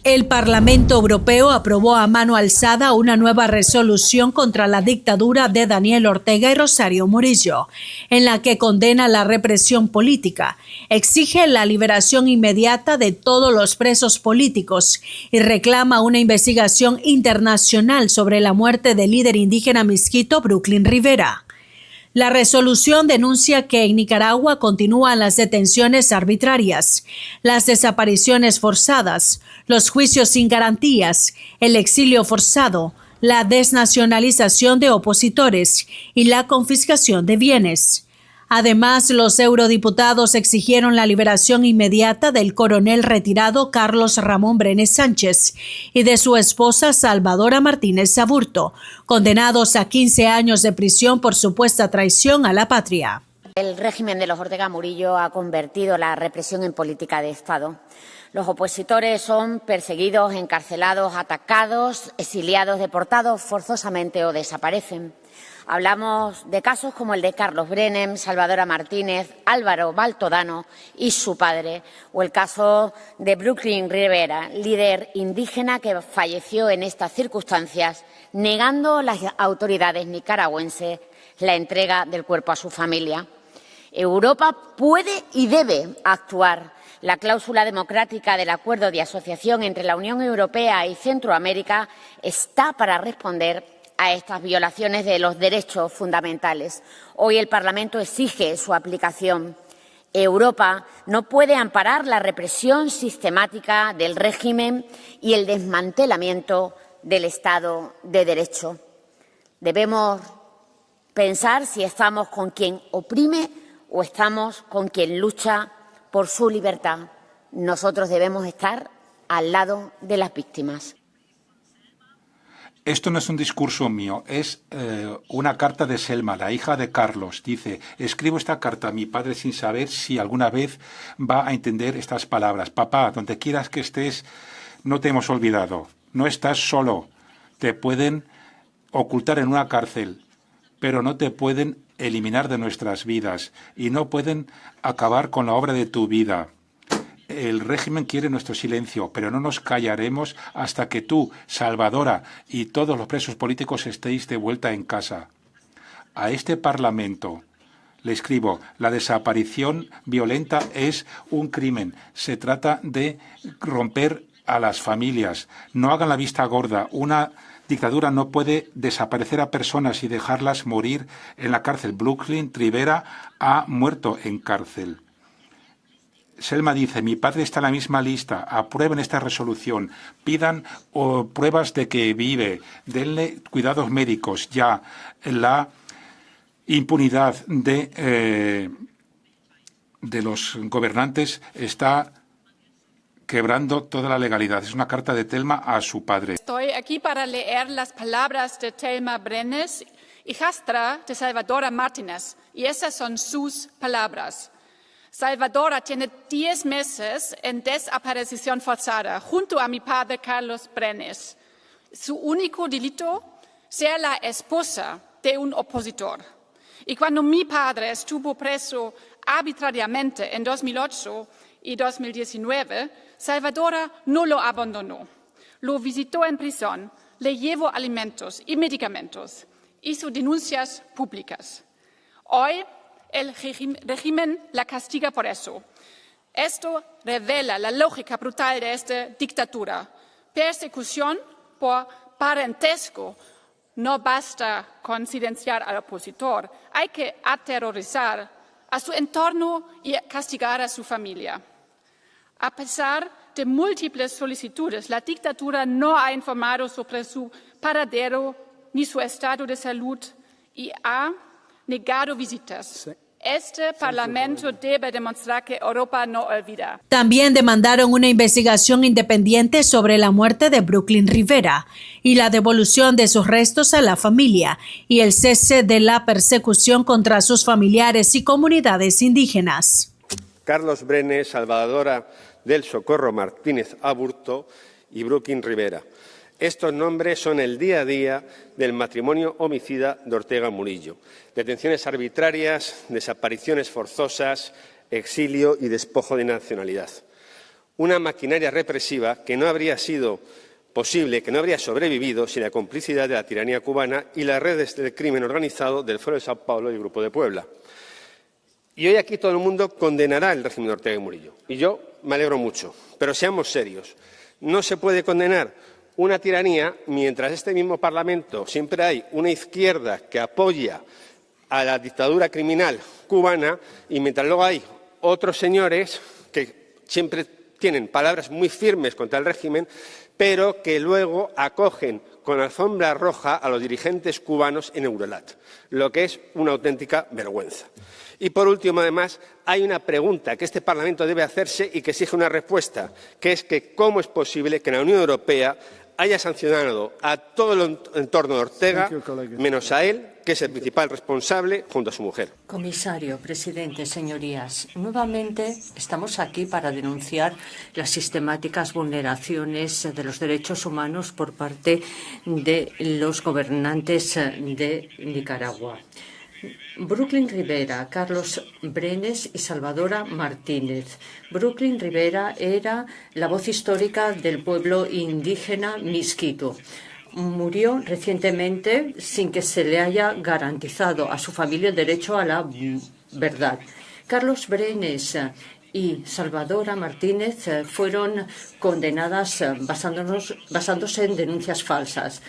El Parlamento Europeo aprobó a mano alzada una nueva resolución contra la dictadura de Daniel Ortega y Rosario Murillo, en la que condena la represión política, exige la liberación inmediata de todos los presos políticos y reclama una investigación internacional sobre la muerte del líder indígena Miskito Brooklyn Rivera. La resolución denuncia que en Nicaragua continúan las detenciones arbitrarias, las desapariciones forzadas, los juicios sin garantías, el exilio forzado, la desnacionalización de opositores y la confiscación de bienes. Además, los eurodiputados exigieron la liberación inmediata del coronel retirado Carlos Ramón Brenes Sánchez y de su esposa Salvadora Martínez Aburto, condenados a 15 años de prisión por supuesta traición a la patria. El régimen de los Ortega Murillo ha convertido la represión en política de Estado. Los opositores son perseguidos, encarcelados, atacados, exiliados, deportados forzosamente o desaparecen. Hablamos de casos como el de Carlos Brenes, Salvadora Martínez, Álvaro Baltodano y su padre, o el caso de Brooklyn Rivera, líder indígena que falleció en estas circunstancias, negando a las autoridades nicaragüenses la entrega del cuerpo a su familia. Europa puede y debe actuar. La cláusula democrática del acuerdo de asociación entre la Unión Europea y Centroamérica está para responder a estas violaciones de los derechos fundamentales. Hoy el Parlamento exige su aplicación. Europa no puede amparar la represión sistemática del régimen y el desmantelamiento del Estado de Derecho. Debemos pensar si estamos con quien oprime o estamos con quien lucha por su libertad. Nosotros debemos estar al lado de las víctimas. Esto no es un discurso mío, es una carta de Selma, la hija de Carlos. Dice: escribo esta carta a mi padre sin saber si alguna vez va a entender estas palabras. Papá, donde quieras que estés, no te hemos olvidado. No estás solo. Te pueden ocultar en una cárcel, pero no te pueden eliminar de nuestras vidas y no pueden acabar con la obra de tu vida. El régimen quiere nuestro silencio, pero no nos callaremos hasta que tú, Salvadora, y todos los presos políticos estéis de vuelta en casa. A este Parlamento le escribo: la desaparición violenta es un crimen. Se trata de romper a las familias. No hagan la vista gorda. Una dictadura no puede desaparecer a personas y dejarlas morir en la cárcel. Brooklyn Rivera ha muerto en cárcel. Selma dice: mi padre está en la misma lista, aprueben esta resolución, pidan pruebas de que vive, denle cuidados médicos ya. La impunidad de los gobernantes está quebrando toda la legalidad. Es una carta de Telma a su padre. Estoy aquí para leer las palabras de Telma Brenes, hijastra de Salvadora Martínez, y esas son sus palabras. Salvadora tiene 10 meses en desaparición forzada junto a mi padre Carlos Brenes. Su único delito, ser la esposa de un opositor. Y cuando mi padre estuvo preso arbitrariamente en 2008 y 2019, Salvadora no lo abandonó. Lo visitó en prisión, le llevó alimentos y medicamentos, hizo denuncias públicas. Hoy el régimen la castiga por eso. Esto revela la lógica brutal de esta dictadura. Persecución por parentesco. No basta con silenciar al opositor. Hay que aterrorizar a su entorno y castigar a su familia. A pesar de múltiples solicitudes, la dictadura no ha informado sobre su paradero ni su estado de salud y ha negado visitas. Este Parlamento debe demostrar que Europa no olvida. También demandaron una investigación independiente sobre la muerte de Brooklyn Rivera y la devolución de sus restos a la familia y el cese de la persecución contra sus familiares y comunidades indígenas. Carlos Brenes, Salvadora del Socorro Martínez Aburto y Brooklyn Rivera. Estos nombres son el día a día del matrimonio homicida de Ortega Murillo. Detenciones arbitrarias, desapariciones forzosas, exilio y despojo de nacionalidad. una maquinaria represiva que no habría sido posible, que no habría sobrevivido sin la complicidad de la tiranía cubana y las redes del crimen organizado del Foro de Sao Paulo y el Grupo de Puebla. Y hoy aquí todo el mundo condenará el régimen de Ortega y Murillo. Y yo me alegro mucho, pero seamos serios. No se puede condenar una tiranía mientras en este mismo Parlamento siempre hay una izquierda que apoya a la dictadura criminal cubana y mientras luego hay otros señores que siempre tienen palabras muy firmes contra el régimen, pero que luego acogen con alfombra roja a los dirigentes cubanos en Eurolat, lo que es una auténtica vergüenza. Y por último, además, hay una pregunta que este Parlamento debe hacerse y que exige una respuesta, que es que cómo es posible que la Unión Europea haya sancionado a todo el entorno de Ortega, menos a él, que es el principal responsable, junto a su mujer. Comisario, presidente, señorías, nuevamente estamos aquí para denunciar las sistemáticas vulneraciones de los derechos humanos por parte de los gobernantes de Nicaragua. Brooklyn Rivera, Carlos Brenes y Salvadora Martínez. Brooklyn Rivera era la voz histórica del pueblo indígena Miskito. Murió recientemente sin que se le haya garantizado a su familia el derecho a la verdad. Carlos Brenes y Salvadora Martínez fueron condenadas basándose en denuncias falsas.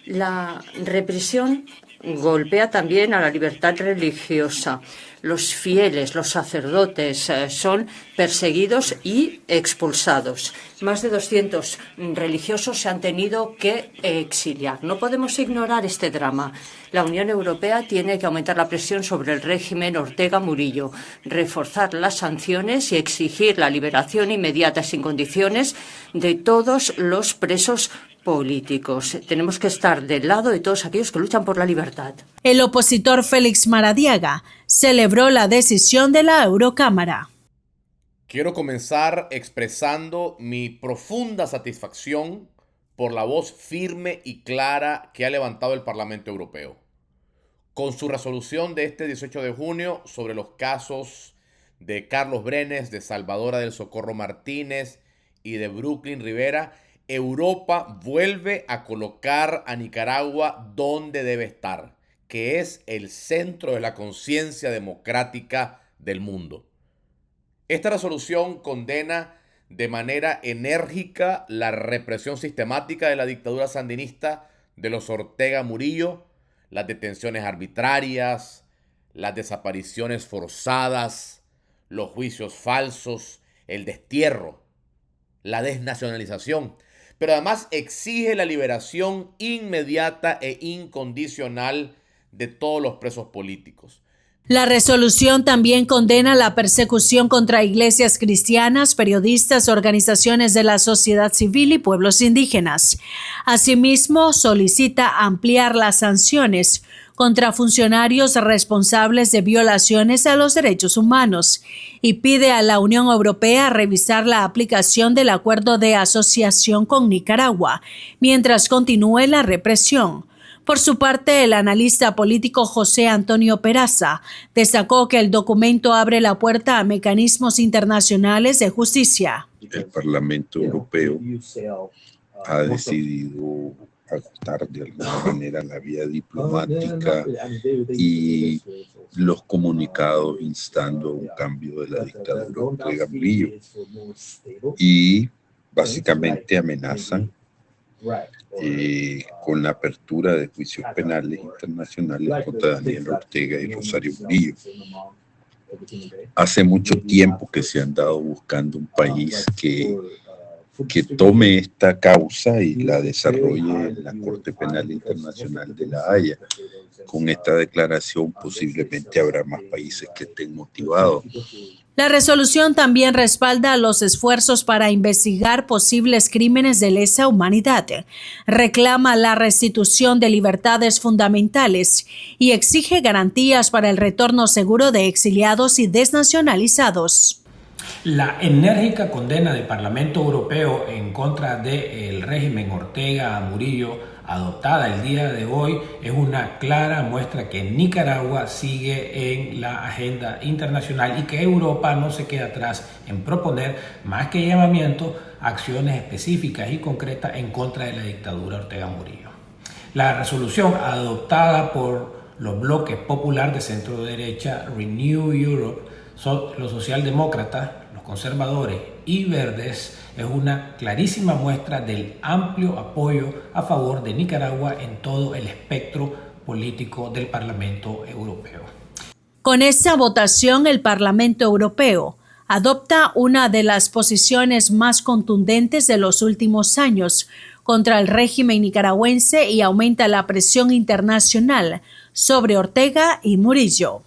La represión golpea también a la libertad religiosa. Los fieles, los sacerdotes, son perseguidos y expulsados. Más de 200 religiosos se han tenido que exiliar. No podemos ignorar este drama. La Unión Europea tiene que aumentar la presión sobre el régimen Ortega Murillo, reforzar las sanciones y exigir la liberación inmediata y sin condiciones de todos los presos políticos. Tenemos que estar del lado de todos aquellos que luchan por la libertad. El opositor Félix Maradiaga celebró la decisión de la Eurocámara. Quiero comenzar expresando mi profunda satisfacción por la voz firme y clara que ha levantado el Parlamento Europeo. Con su resolución de este 18 de junio sobre los casos de Carlos Brenes, de Salvadora del Socorro Martínez y de Brooklyn Rivera, Europa vuelve a colocar a Nicaragua donde debe estar, que es el centro de la conciencia democrática del mundo. Esta resolución condena de manera enérgica la represión sistemática de la dictadura sandinista de los Ortega Murillo, las detenciones arbitrarias, las desapariciones forzadas, los juicios falsos, el destierro, la desnacionalización. Pero además exige la liberación inmediata e incondicional de todos los presos políticos. La resolución también condena la persecución contra iglesias cristianas, periodistas, organizaciones de la sociedad civil y pueblos indígenas. Asimismo, solicita ampliar las sanciones contra funcionarios responsables de violaciones a los derechos humanos y pide a la Unión Europea revisar la aplicación del acuerdo de asociación con Nicaragua mientras continúe la represión. Por su parte, el analista político José Antonio Peraza destacó que el documento abre la puerta a mecanismos internacionales de justicia. El Parlamento Europeo ha decidido agotar de alguna manera la vía diplomática y los comunicados instando a un cambio de la dictadura de Ortega Murillo y básicamente amenazan con la apertura de juicios penales internacionales contra Daniel Ortega y Rosario Murillo. Hace mucho tiempo que se han dado buscando un país que tome esta causa y la desarrolle en la Corte Penal Internacional de La Haya. Con esta declaración posiblemente habrá más países que estén motivados. La resolución también respalda los esfuerzos para investigar posibles crímenes de lesa humanidad, reclama la restitución de libertades fundamentales y exige garantías para el retorno seguro de exiliados y desnacionalizados. La enérgica condena del Parlamento Europeo en contra del régimen Ortega Murillo adoptada el día de hoy es una clara muestra que Nicaragua sigue en la agenda internacional y que Europa no se queda atrás en proponer, más que llamamiento, acciones específicas y concretas en contra de la dictadura Ortega Murillo. La resolución adoptada por los bloques popular de centro derecha, Renew Europe, los socialdemócratas, los conservadores y verdes, es una clarísima muestra del amplio apoyo a favor de Nicaragua en todo el espectro político del Parlamento Europeo. Con esta votación, el Parlamento Europeo adopta una de las posiciones más contundentes de los últimos años contra el régimen nicaragüense y aumenta la presión internacional sobre Ortega y Murillo.